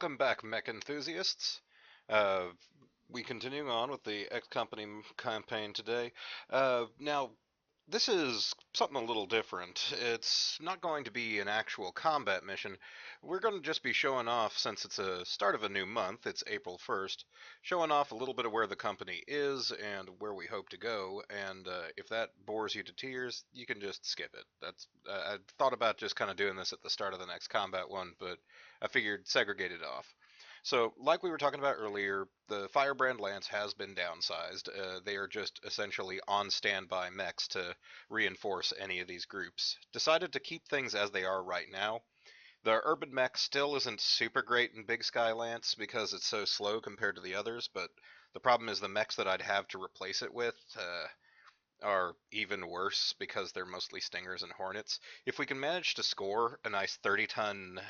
Welcome back, mech enthusiasts. Uh, we continue on with the X Company campaign today. Now, this is something a little different. It's not going to be an actual combat mission. We're going to just be showing off, since it's a start of a new month, it's April 1st, showing off a little bit of where the company is and where we hope to go. And if that bores you to tears, you can just skip it. I thought about just kind of doing this at the start of the next combat one, but I figured segregate it off. So, like we were talking about earlier, the Firebrand Lance has been downsized. They are just essentially on standby mechs to reinforce any of these groups. Decided to keep things as they are right now. The urban mech still isn't super great in Big Sky Lance because it's so slow compared to the others, but the problem is the mechs that I'd have to replace it with are even worse because they're mostly Stingers and Hornets. If we can manage to score a nice 30-ton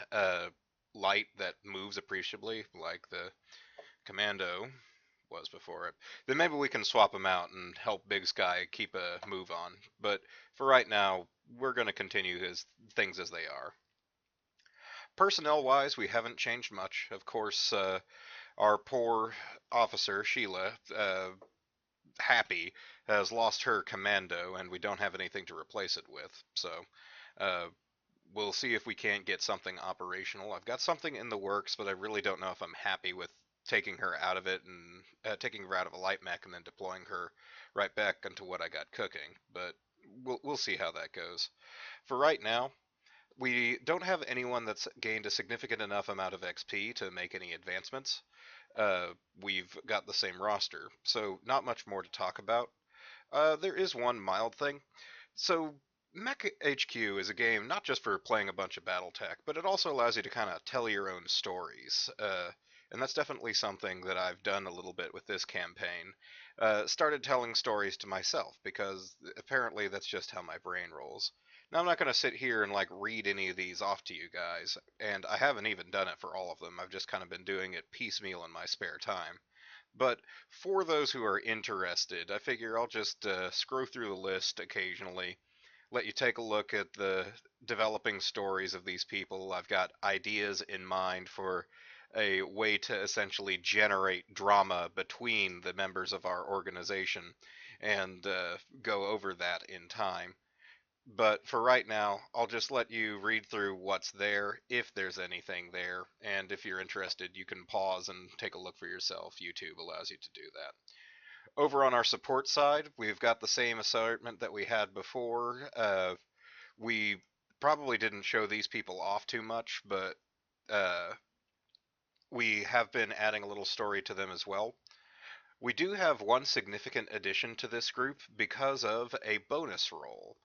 light that moves appreciably, like the Commando was before it, then maybe we can swap them out and help Big Sky keep a move on. But for right now, we're going to continue his things as they are. Personnel wise, we haven't changed much. Of course, our poor officer, Sheila, Happy, has lost her commando, and we don't have anything to replace it with. So, uh, we'll see if we can't get something operational. I've got something in the works, but I really don't know if I'm happy with taking her out of it and taking her out of a light mech and then deploying her right back into what I got cooking. But we'll see how that goes. For right now, we don't have anyone that's gained a significant enough amount of XP to make any advancements. Uh, we've got the same roster, so not much more to talk about. There is one mild thing. So, Mech HQ is a game not just for playing a bunch of Battletech, but it also allows you to kind of tell your own stories. And that's definitely something that I've done a little bit with this campaign. Started telling stories to myself, because apparently that's just how my brain rolls. Now, I'm not going to sit here and like read any of these off to you guys, and I haven't even done it for all of them. I've just kind of been doing it piecemeal in my spare time. But for those who are interested, I figure I'll just scroll through the list occasionally, let you take a look at the developing stories of these people. I've got ideas in mind for a way to essentially generate drama between the members of our organization and go over that in time. But for right now, I'll just let you read through what's there, if there's anything there, and if you're interested, you can pause and take a look for yourself. YouTube allows you to do that. Over on our support side, we've got the same assortment that we had before. We probably didn't show these people off too much, but uh, we have been adding a little story to them as well. We do have one significant addition to this group because of a bonus role.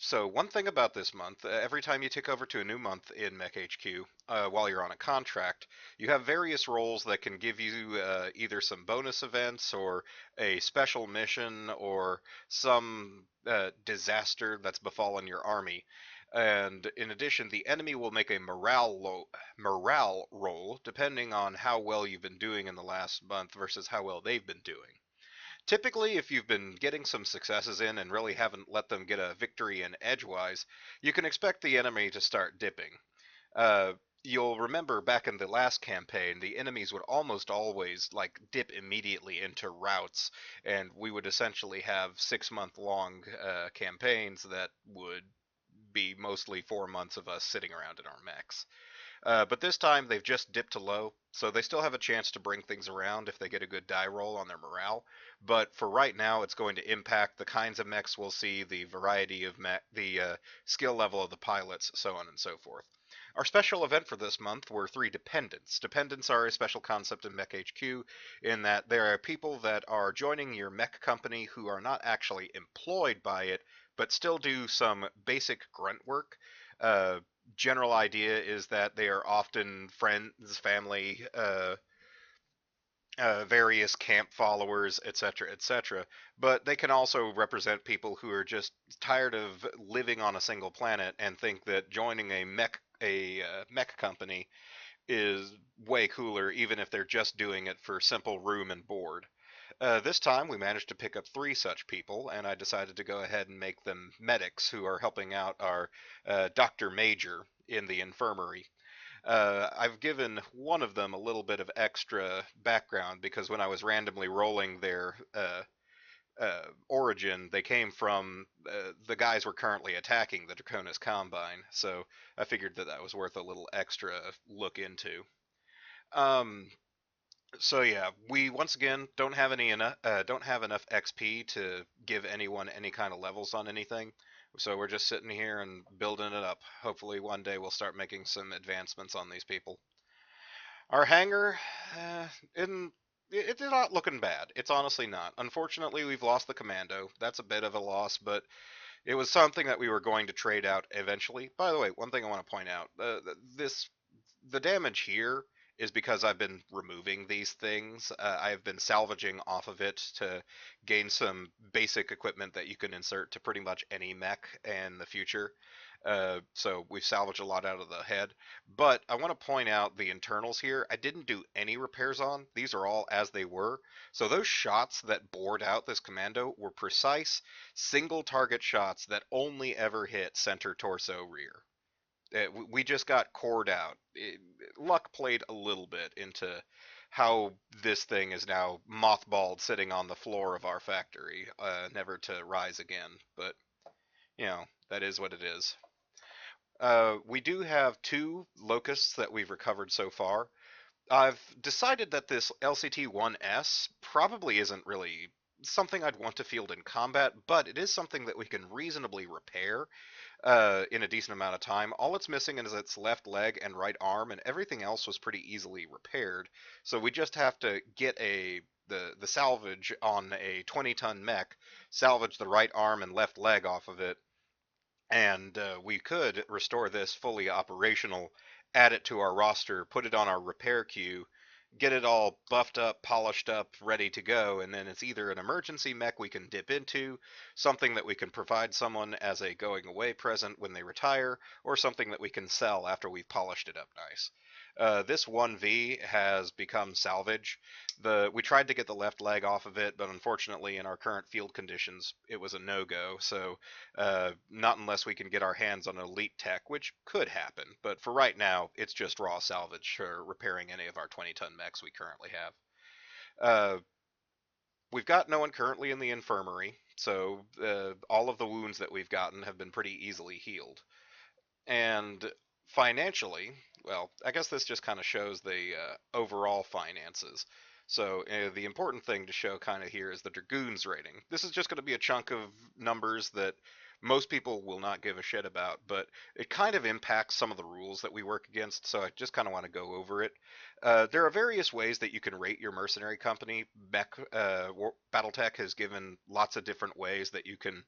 So one thing about this month, every time you tick over to a new month in Mech HQ, while you're on a contract, you have various roles that can give you either some bonus events or a special mission or some disaster that's befallen your army. And in addition, the enemy will make a morale roll depending on how well you've been doing in the last month versus how well they've been doing. Typically, if you've been getting some successes in and really haven't let them get a victory in edgewise, you can expect the enemy to start dipping. Uh, you'll remember back in the last campaign, the enemies would almost always like dip immediately into routes, and we would essentially have 6 month long campaigns that would be mostly 4 months of us sitting around in our mechs. But this time they've just dipped to low, so they still have a chance to bring things around if they get a good die roll on their morale. But for right now, it's going to impact the kinds of mechs we'll see, the variety of the skill level of the pilots, so on and so forth. Our special event for this month were three dependents. Dependents are a special concept in Mech HQ in that there are people that are joining your mech company who are not actually employed by it, but still do some basic grunt work. Uh, General idea is that they are often friends, family, various camp followers, etc., etc. But they can also represent people who are just tired of living on a single planet and think that joining a mech company is way cooler, even if they're just doing it for simple room and board. This time we managed to pick up three such people, and I decided to go ahead and make them medics who are helping out our Dr. Major in the infirmary. I've given one of them a little bit of extra background because when I was randomly rolling their origin, they came from the guys we're currently attacking the Draconis Combine. So I figured that that was worth a little extra look into. Um, so yeah, we once again don't have enough XP to give anyone any kind of levels on anything. So we're just sitting here and building it up. Hopefully one day we'll start making some advancements on these people. Our hangar, uh, in it's not looking bad. It's honestly not. Unfortunately, we've lost the commando. That's a bit of a loss, but it was something that we were going to trade out eventually. By the way, one thing I want to point out: this the damage here is because I've been removing these things. I've been salvaging off of it to gain some basic equipment that you can insert to pretty much any mech in the future. So we've salvaged a lot out of the head. But I want to point out the internals here. I didn't do any repairs on. These are all as they were. So those shots that bored out this commando were precise, single target shots that only ever hit center, torso, rear. We just got cored out. Luck played a little bit into how this thing is now mothballed sitting on the floor of our factory, never to rise again. But, that is what it is. We do have two locusts that we've recovered so far. I've decided that this LCT-1S probably isn't really something I'd want to field in combat, but it is something that we can reasonably repair in a decent amount of time. All it's missing is its left leg and right arm, and everything else was pretty easily repaired. So we just have to get the salvage on a 20-ton mech, salvage the right arm and left leg off of it, and we could restore this fully operational, add it to our roster, put it on our repair queue, get it all buffed up, polished up, ready to go, and then it's either an emergency mech we can dip into, something that we can provide someone as a going away present when they retire, or something that we can sell after we've polished it up nice. This 1V has become salvage. We tried to get the left leg off of it, but unfortunately, in our current field conditions, it was a no-go. So, not unless we can get our hands on elite tech, which could happen. But for right now, it's just raw salvage for repairing any of our 20-ton mechs we currently have. Uh, we've got no one currently in the infirmary, so all of the wounds that we've gotten have been pretty easily healed. And financially, well, I guess this just kind of shows the overall finances. So the important thing to show kind of here is the Dragoons rating. This is just going to be a chunk of numbers that most people will not give a shit about, but it kind of impacts some of the rules that we work against, so I just kind of want to go over it. There are various ways that you can rate your mercenary company. Battletech has given lots of different ways that you can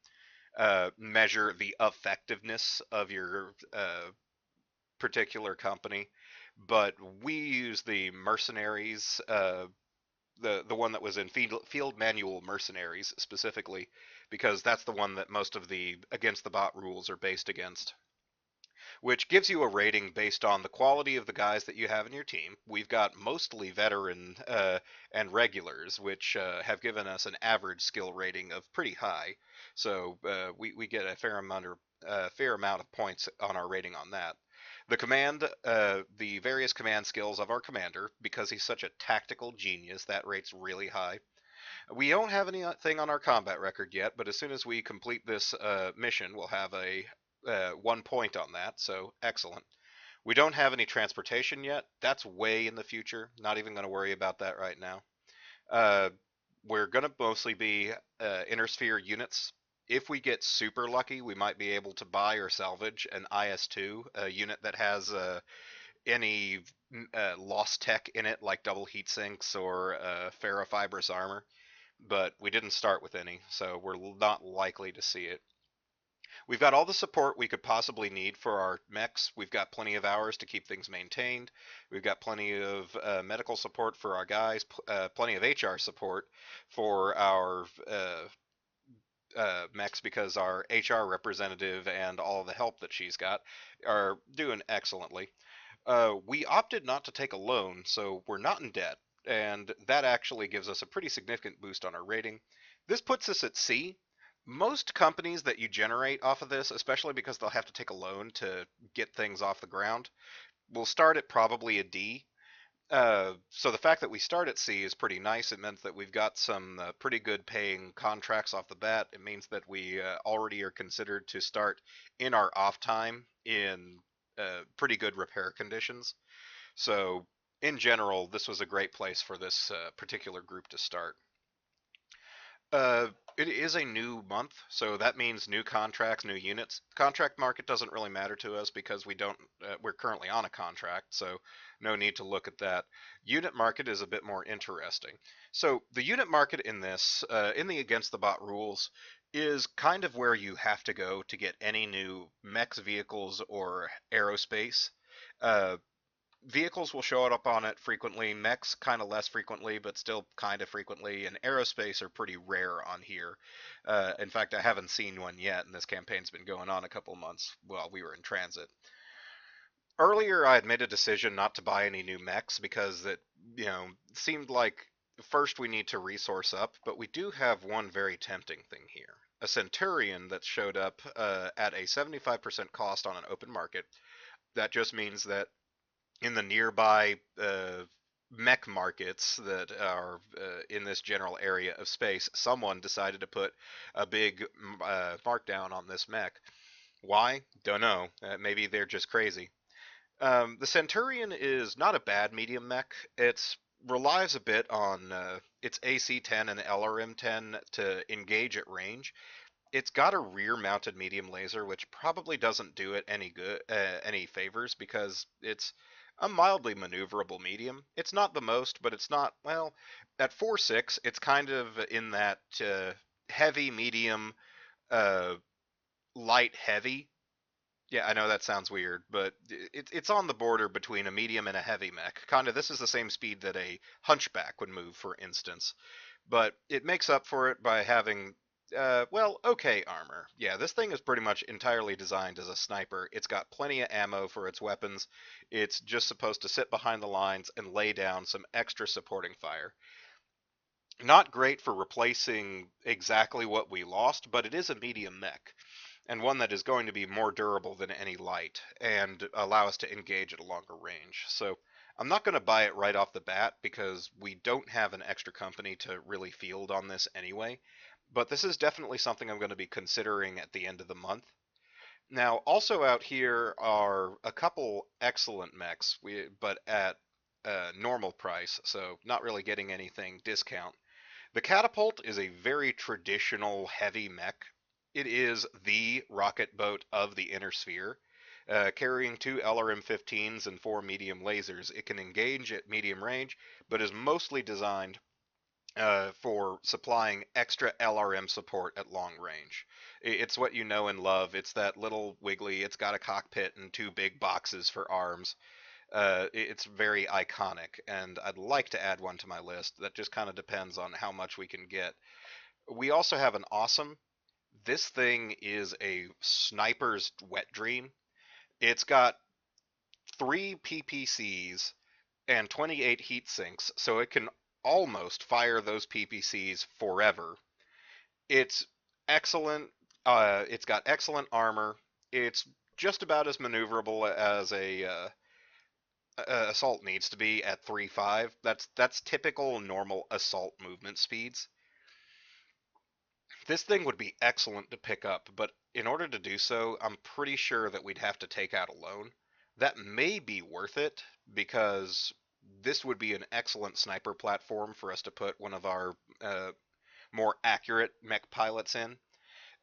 measure the effectiveness of your particular company, but we use the mercenaries, the one that was in field manual mercenaries specifically, because that's the one that most of the against the bot rules are based against, which gives you a rating based on the quality of the guys that you have in your team. We've got mostly veteran and regulars, which have given us an average skill rating of pretty high. So we get a fair amount of points on our rating on that. The various command skills of our commander, because he's such a tactical genius, that rate's really high. We don't have anything on our combat record yet, but as soon as we complete this mission, we'll have a 1 point on that, so excellent. We don't have any transportation yet. That's way in the future. Not even going to worry about that right now. Uh, we're going to mostly be intersphere units. If we get super lucky, we might be able to buy or salvage an IS-2, a unit that has any lost tech in it, like double heat sinks or ferrofibrous armor. But we didn't start with any, so we're not likely to see it. We've got all the support we could possibly need for our mechs. We've got plenty of hours to keep things maintained. We've got plenty of medical support for our guys, plenty of HR support for our mechs, because our HR representative and all the help that she's got are doing excellently. We opted not to take a loan, so we're not in debt, and that actually gives us a pretty significant boost on our rating. This puts us at C. Most companies that you generate off of this, especially because they'll have to take a loan to get things off the ground, we'll start at probably a D. So the fact that we start at C is pretty nice. It meant that we've got some pretty good paying contracts off the bat. It means that we already are considered to start in our off time in pretty good repair conditions. So in general, this was a great place for this particular group to start. Uh, it is a new month, so that means new contracts, new units. Contract market doesn't really matter to us because we don't. We're currently on a contract, so no need to look at that. Unit market is a bit more interesting. So the unit market in this, in the against the bot rules, is kind of where you have to go to get any new mechs, vehicles, or aerospace. Uh, Vehicles will show up on it frequently. Mechs kind of less frequently, but still kind of frequently. And aerospace are pretty rare on here. In fact, I haven't seen one yet, and this campaign's been going on a couple months while we were in transit. Earlier, I had made a decision not to buy any new mechs because it, seemed like first we need to resource up, but we do have one very tempting thing here. A Centurion that showed up at a 75% cost on an open market. That just means that in the nearby mech markets that are in this general area of space, someone decided to put a big markdown on this mech. Why? Don't know. Maybe they're just crazy. The Centurion is not a bad medium mech. It relies a bit on its AC-10 and LRM-10 to engage at range. It's got a rear-mounted medium laser, which probably doesn't do it any favors because it's a mildly maneuverable medium. It's not the most, but it's not well. At 4.6, it's kind of in that heavy, medium, uh, light, heavy. Yeah, I know that sounds weird, but it's on the border between a medium and a heavy mech. Kind of, this is the same speed that a hunchback would move, for instance, but it makes up for it by having okay armor. Yeah, this thing is pretty much entirely designed as a sniper. It's got plenty of ammo for its weapons. It's just supposed to sit behind the lines and lay down some extra supporting fire. Not great for replacing exactly what we lost, but it is a medium mech, and one that is going to be more durable than any light and allow us to engage at a longer range. So I'm not going to buy it right off the bat because we don't have an extra company to really field on this anyway. But this is definitely something I'm going to be considering at the end of the month. Now, also out here are a couple excellent mechs, but at normal price, so not really getting anything discount. The catapult is a very traditional heavy mech. It is the rocket boat of the inner sphere. Carrying two LRM-15s and four medium lasers, it can engage at medium range, but is mostly designed for supplying extra LRM support at long range. It's what you know and love. It's that little wiggly. It's got a cockpit and two big boxes for arms. It's very iconic, and I'd like to add one to my list. That just kind of depends on how much we can get. We also have an awesome. This thing is a sniper's wet dream. It's got three PPCs and 28 heat sinks, so it can almost fire those PPCs forever. It's excellent. It's got excellent armor. It's just about as maneuverable as a assault needs to be at 3.5. That's typical normal assault movement speeds. This thing would be excellent to pick up, but in order to do so, I'm pretty sure that we'd have to take out a loan. That may be worth it because this would be an excellent sniper platform for us to put one of our more accurate mech pilots in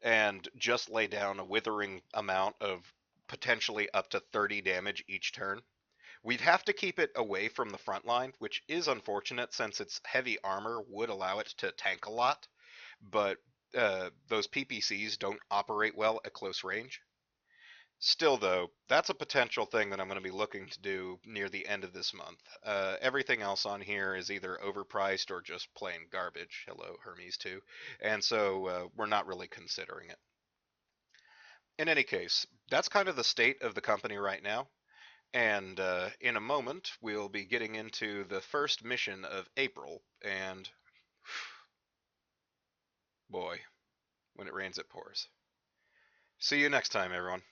and just lay down a withering amount of potentially up to 30 damage each turn. We'd have to keep it away from the front line, which is unfortunate since its heavy armor would allow it to tank a lot, but those PPCs don't operate well at close range. Still, though, that's a potential thing that I'm going to be looking to do near the end of this month. Everything else on here is either overpriced or just plain garbage. Hello, Hermes, too. And so we're not really considering it. In any case, that's kind of the state of the company right now. And in a moment, we'll be getting into the first mission of April. And boy, when it rains, it pours. See you next time, everyone.